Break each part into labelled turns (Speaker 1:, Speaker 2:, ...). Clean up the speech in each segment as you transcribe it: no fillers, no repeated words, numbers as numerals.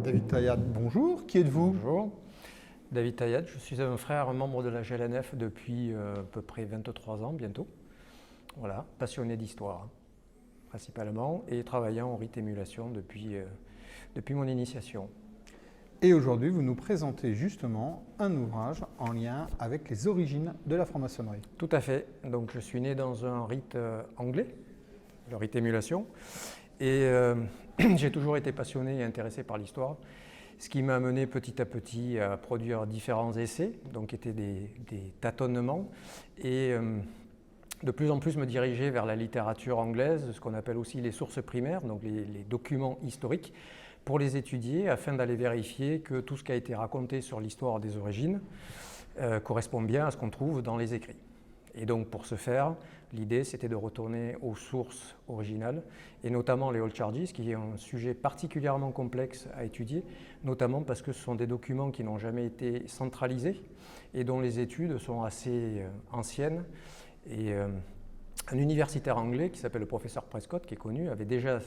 Speaker 1: David Tayat, bonjour. Qui êtes-vous?
Speaker 2: Bonjour, David Tayat, je suis un frère, un membre de la GLNF depuis à peu près 23 ans bientôt. Voilà, passionné d'histoire principalement et travaillant en rite émulation depuis mon initiation.
Speaker 1: Et aujourd'hui, vous nous présentez justement un ouvrage en lien avec les origines de la franc-maçonnerie.
Speaker 2: Tout à fait, donc je suis né dans un rite anglais, le rite émulation, et j'ai toujours été passionné et intéressé par l'histoire. Ce qui m'a amené petit à petit à produire différents essais, donc qui étaient des tâtonnements, et de plus en plus me diriger vers la littérature anglaise, ce qu'on appelle aussi les sources primaires, donc les documents historiques, pour les étudier afin d'aller vérifier que tout ce qui a été raconté sur l'histoire des origines correspond bien à ce qu'on trouve dans les écrits. Et donc pour ce faire, l'idée c'était de retourner aux sources originales, et notamment les Old Charges, qui est un sujet particulièrement complexe à étudier, notamment parce que ce sont des documents qui n'ont jamais été centralisés et dont les études sont assez anciennes. Et un universitaire anglais qui s'appelle le professeur Prescott, qui est connu, avait déjà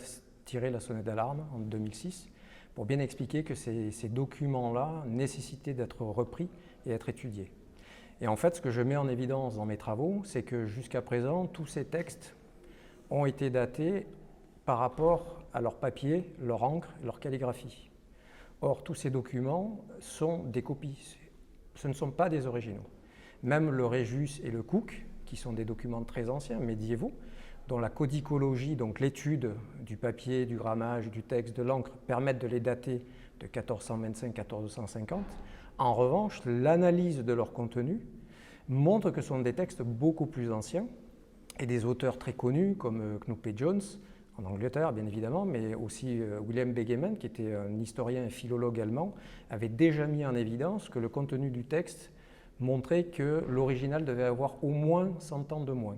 Speaker 2: tiré la sonnette d'alarme en 2006 pour bien expliquer que ces documents-là nécessitaient d'être repris et être étudiés. Et en fait, ce que je mets en évidence dans mes travaux, c'est que jusqu'à présent, tous ces textes ont été datés par rapport à leur papier, leur encre, leur calligraphie. Or, tous ces documents sont des copies, ce ne sont pas des originaux. Même le Régis et le Cook, qui sont des documents très anciens, médiévaux, dont la codicologie, donc l'étude du papier, du grammage, du texte, de l'encre, permettent de les dater de 1425-1450. En revanche, l'analyse de leur contenu montre que ce sont des textes beaucoup plus anciens et des auteurs très connus comme Knuppe Jones, en Angleterre bien évidemment, mais aussi William Begeman, qui était un historien et philologue allemand, avait déjà mis en évidence que le contenu du texte montrait que l'original devait avoir au moins 100 ans de moins.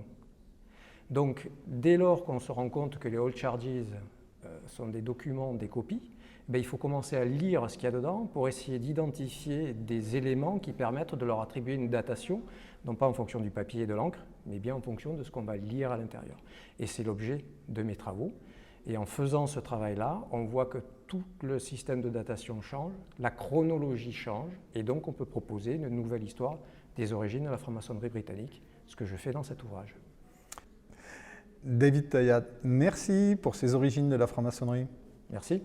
Speaker 2: Donc, dès lors qu'on se rend compte que les Old Charges sont des documents, des copies, il faut commencer à lire ce qu'il y a dedans pour essayer d'identifier des éléments qui permettent de leur attribuer une datation, non pas en fonction du papier et de l'encre, mais bien en fonction de ce qu'on va lire à l'intérieur. Et c'est l'objet de mes travaux. Et en faisant ce travail-là, on voit que tout le système de datation change, la chronologie change, et donc on peut proposer une nouvelle histoire des origines de la franc-maçonnerie britannique, ce que je fais dans cet ouvrage.
Speaker 1: David Tayat, merci pour ces origines de la franc-maçonnerie.
Speaker 2: Merci.